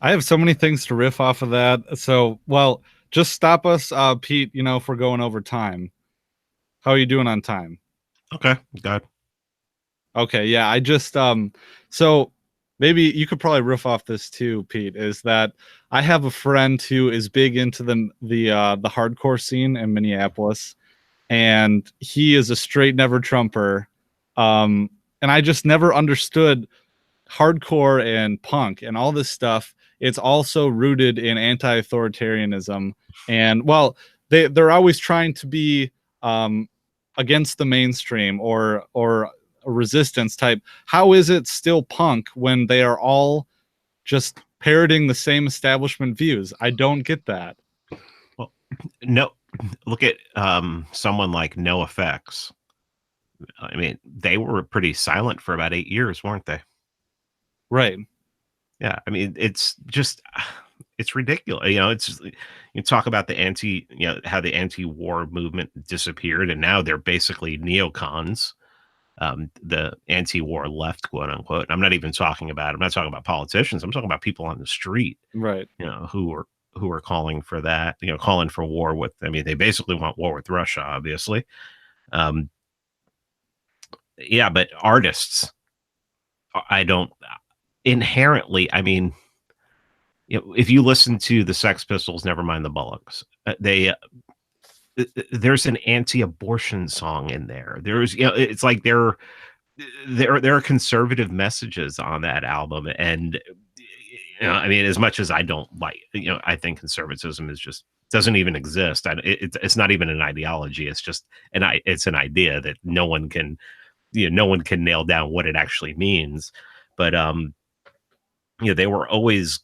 I have so many things to riff off of that. So, well, just stop us, Pete, if we're going over time. How are you doing on time? Okay, got it. Okay, yeah, I just so maybe you could probably riff off this too, Pete, is that I have a friend who is big into the hardcore scene in Minneapolis, and he is a straight never Trumper. And I just never understood hardcore and punk and all this stuff. It's also rooted in anti-authoritarianism, and well, they're always trying to be against the mainstream or a resistance type. How is it still punk when they are all just parroting the same establishment views? I don't get that. Well, no, look at someone like NoFX. I mean, they were pretty silent for about 8 years, weren't they? Right. Yeah, I mean, it's just, it's ridiculous. It's you talk about how the anti-war movement disappeared, and now they're basically neocons, the anti-war left, quote unquote. I'm not talking about politicians. I'm talking about people on the street, right? Who are calling for that, calling for war with. I mean, they basically want war with Russia, obviously. Yeah, but artists, I don't. Inherently, I mean, if you listen to the Sex Pistols, never mind the Bollocks, there's an anti-abortion song in there. There's, it's like there are conservative messages on that album, and I mean, as much as I don't like, I think conservatism is just doesn't even exist. It's not even an ideology. It's just it's an idea that no one can nail down what it actually means. But they were always.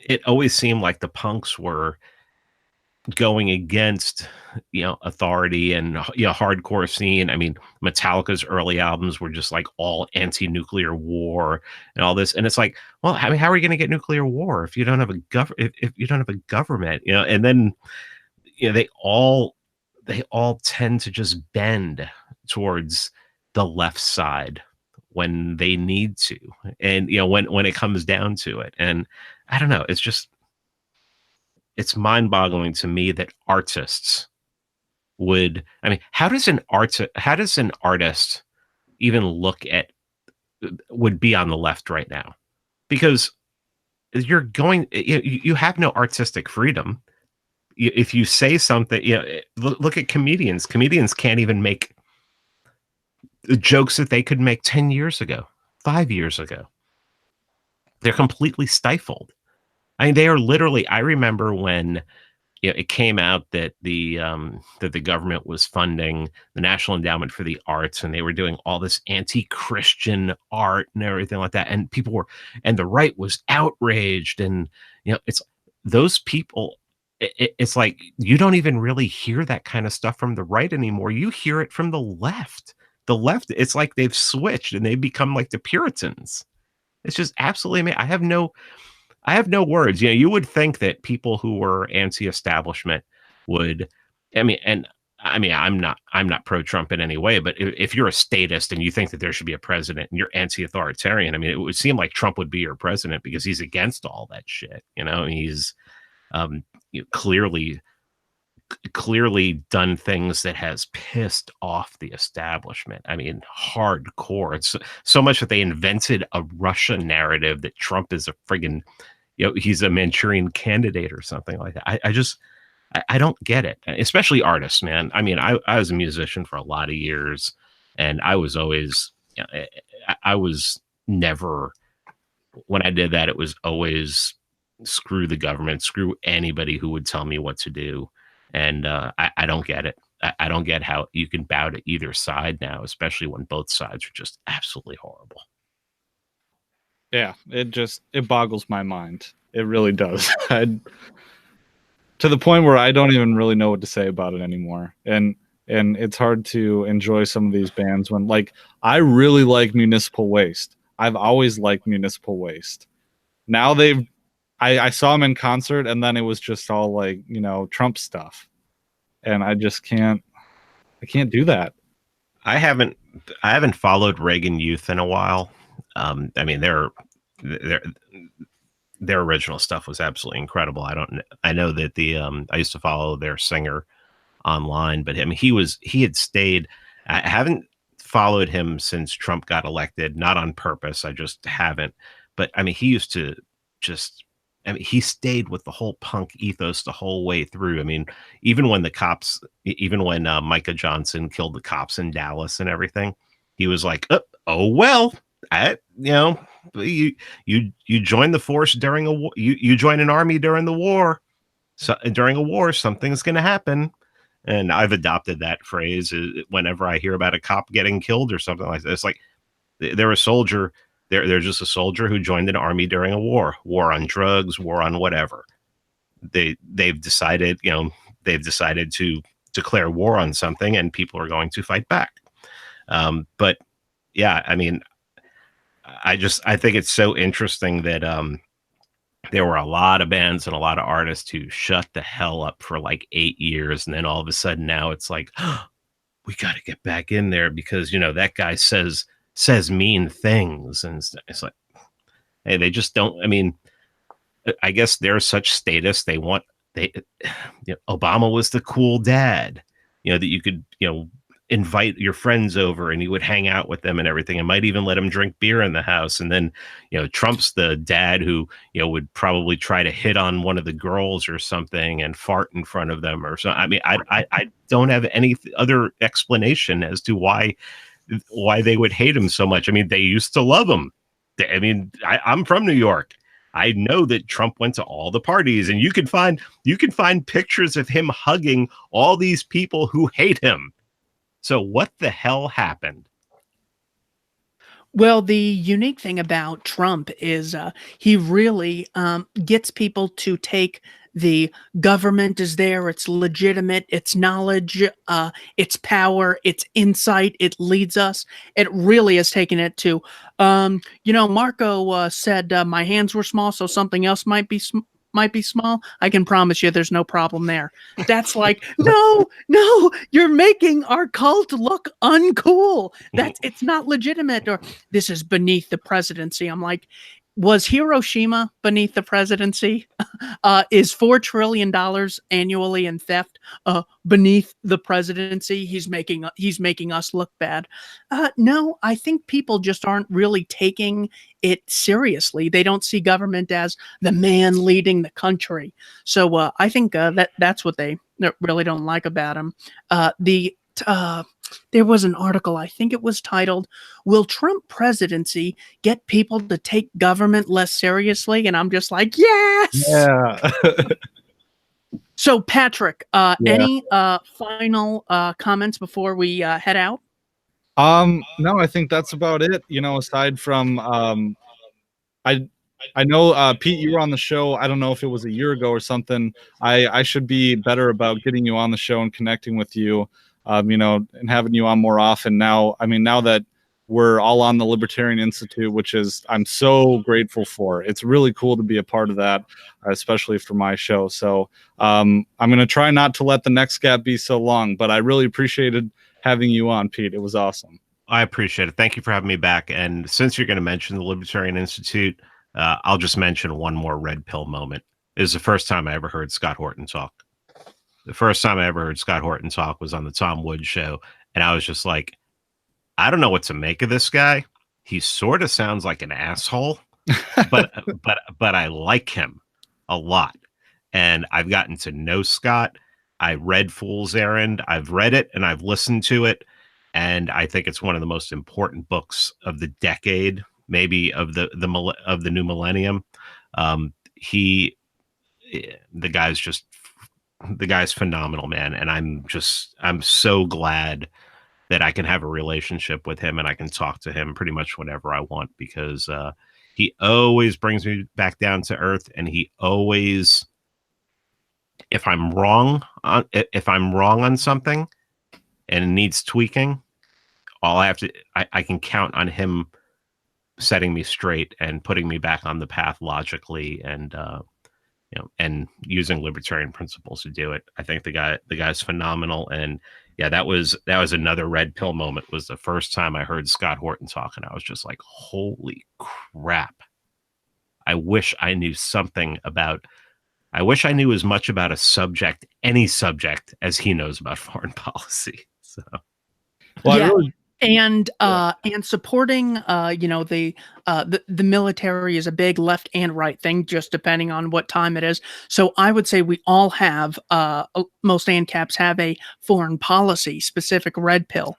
It always seemed like the punks were going against, authority and hardcore scene. I mean, Metallica's early albums were just like all anti-nuclear war and all this. And it's like, well, I mean, how are you going to get nuclear war if you don't have if you don't have a government? And then they all tend to just bend towards the left side when they need to, and when it comes down to it. And I don't know, it's mind-boggling to me that artists would, I mean, how does an artist even would be on the left right now? Because you have no artistic freedom. If you say something, look at comedians. Comedians can't even make the jokes that they could make 10 years ago, 5 years ago. They're completely stifled. I mean, they are literally. I remember when it came out that the government was funding the National Endowment for the Arts, and they were doing all this anti-Christian art and everything like that, and and the right was outraged, and it's those people. It's like you don't even really hear that kind of stuff from the right anymore. You hear it from the left. The left, it's like they've switched and they've become like the Puritans. It's just absolutely amazing. I have no words. You would think that people who were anti-establishment would, I mean, and I mean, I'm not pro-Trump in any way, but if you're a statist and you think that there should be a president and you're anti-authoritarian, I mean, it would seem like Trump would be your president because he's against all that shit. He's um, clearly done things that has pissed off the establishment. I mean, hardcore. It's so much that they invented a Russia narrative that Trump is a friggin', he's a Manchurian candidate or something like that. I don't get it, especially artists, man. I mean, I was a musician for a lot of years, and I was always, I was never, when I did that, it was always screw the government, screw anybody who would tell me what to do. And I don't get it. I don't get how you can bow to either side now, especially when both sides are just absolutely horrible. Yeah, it boggles my mind. It really does. To the point where I don't even really know what to say about it anymore. And it's hard to enjoy some of these bands when, like, I really like Municipal Waste. I've always liked Municipal Waste. Now I saw them in concert, and then it was just all like, Trump stuff. And I just can't do that. I haven't followed Reagan Youth in a while. I mean, their original stuff was absolutely incredible. I know that I used to follow their singer online, but I mean, he had stayed. I haven't followed him since Trump got elected, not on purpose. I just haven't. But I mean, he used to just, I mean, he stayed with the whole punk ethos the whole way through. I mean, even when Micah Johnson killed the cops in Dallas and everything, he was like, oh well, you join the force during a war. You join an army during the war. So during a war, something's going to happen. And I've adopted that phrase whenever I hear about a cop getting killed or something like that. It's like they're a soldier. They're just a soldier who joined an army during a war on drugs, war on whatever. They've decided to declare war on something, and people are going to fight back. But yeah, I mean, I think it's so interesting that there were a lot of bands and a lot of artists who shut the hell up for like 8 years, and then all of a sudden now it's like, we got to get back in there because that guy says mean things, and it's like, hey, they just don't. I mean, I guess they're such statists. Obama was the cool dad, that you could invite your friends over and you would hang out with them and everything, and might even let them drink beer in the house. And then Trump's the dad who would probably try to hit on one of the girls or something and fart in front of them or something. I mean, I don't have any other explanation as to why they would hate him so much. I mean, they used to love him. I mean, I'm from New York. I know that Trump went to all the parties, and you can find pictures of him hugging all these people who hate him. So what the hell happened? Well, the unique thing about Trump is he really gets people to take the government is there, it's legitimate, it's knowledge, it's power, it's insight, it leads us. It really has taken it to, Marco said my hands were small, so something else might be small. I can promise you there's no problem there. That's like, no, you're making our cult look uncool. It's not legitimate, or this is beneath the presidency. I'm like, was Hiroshima beneath the presidency? Is $4 trillion annually in theft beneath the presidency? He's making us look bad. No, I think people just aren't really taking it seriously. They don't see government as the man leading the country. So I think that's what they really don't like about him. There was an article, I think it was titled, "Will Trump presidency get people to take government less seriously?" And I'm just like, yes! Yeah. So, Patrick, any final comments before we head out? No, I think that's about it. Aside from, I know, Pete, you were on the show. I don't know if it was a year ago or something. I should be better about getting you on the show and connecting with you. And having you on more often now. I mean, now that we're all on the Libertarian Institute, which I'm so grateful for. It's really cool to be a part of that, especially for my show. So I'm going to try not to let the next gap be so long, but I really appreciated having you on, Pete. It was awesome. I appreciate it. Thank you for having me back. And since you're going to mention the Libertarian Institute, I'll just mention one more red pill moment. It was the first time I ever heard Scott Horton talk. The first time I ever heard Scott Horton talk was on the Tom Woods show. And I was just like, I don't know what to make of this guy. He sort of sounds like an asshole, but I like him a lot. And I've gotten to know Scott. I read Fool's Errand. I've read it and I've listened to it. And I think it's one of the most important books of the decade, maybe of the new millennium. The guy's phenomenal, man. And I'm so glad that I can have a relationship with him and I can talk to him pretty much whenever I want, because he always brings me back down to earth. And he always, if I'm wrong on something and it needs tweaking, I can count on him setting me straight and putting me back on the path logically, and and using libertarian principles to do it. I think the guy's phenomenal. And yeah, that was another red pill moment. Was the first time I heard Scott Horton talk, and I was just like, holy crap. I wish I knew as much about any subject as he knows about foreign policy. So well, yeah. Really, and supporting the military is a big left and right thing, just depending on what time it is. So I would say we all have most ANCAPs have a foreign policy specific red pill.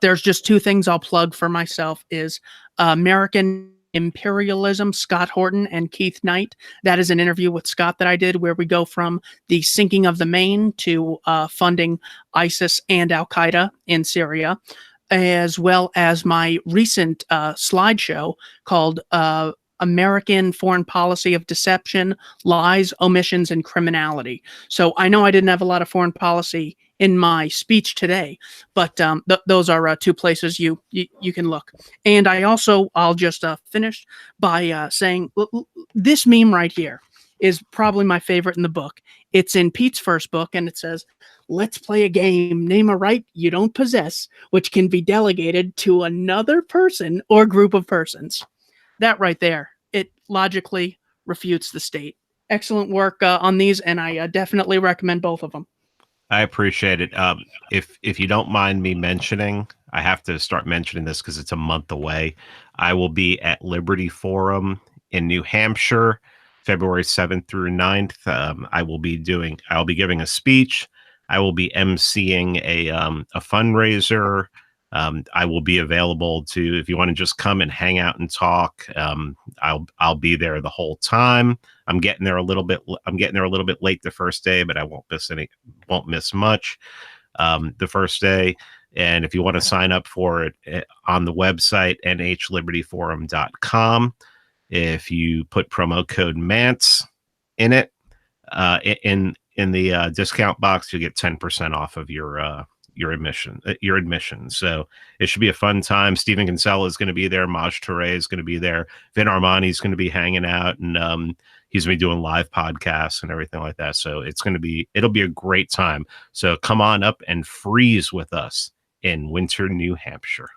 There's just two things I'll plug for myself is American Imperialism, Scott Horton and Keith Knight. That is an interview with Scott that I did where we go from the sinking of the Maine to funding ISIS and Al-Qaeda in Syria, as well as my recent slideshow called American Foreign Policy of Deception, Lies, Omissions, and Criminality. So I know I didn't have a lot of foreign policy in my speech today, but those are two places you can look. And I'll just finish by saying this meme right here is probably my favorite in the book. It's in Pete's first book, and it says, "Let's play a game. Name a right you don't possess, which can be delegated to another person or group of persons." That right there, it logically refutes the state. Excellent work on these, and I definitely recommend both of them. I appreciate it. If you don't mind me mentioning, I have to start mentioning this because it's a month away. I will be at Liberty Forum in New Hampshire, February 7th through 9th. I'll be giving a speech. I will be emceeing a fundraiser. I will be available to, if you want to just come and hang out and talk. I'll be there the whole time. I'm getting there a little bit late the first day, but I won't miss much the first day. And if you want to sign up for it on the website, nhlibertyforum.com, if you put promo code MANTS in it, in the discount box, you'll get 10% off of your admission. So it should be a fun time. Stephen Kinsella is going to be there. Maj Touré is going to be there. Vin Armani is going to be hanging out, and he's going to be doing live podcasts and everything like that. So it'll be a great time. So come on up and freeze with us in Winter, New Hampshire.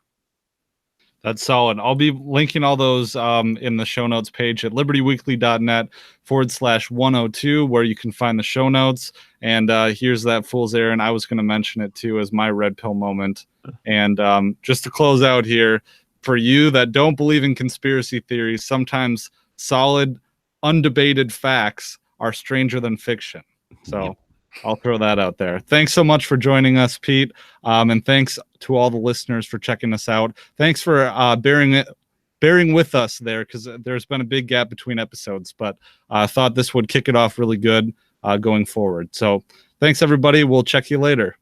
That's solid. I'll be linking all those in the show notes page at libertyweekly.net/102, where you can find the show notes. And here's that Fool's Errand. I was going to mention it too as my red pill moment. And just to close out here, for you that don't believe in conspiracy theories, sometimes solid, undebated facts are stranger than fiction. So yep. I'll throw that out there. Thanks so much for joining us, Pete. And thanks to all the listeners for checking us out. Thanks for bearing with us there, because there's been a big gap between episodes, but I thought this would kick it off really good going forward. So thanks, everybody. We'll check you later.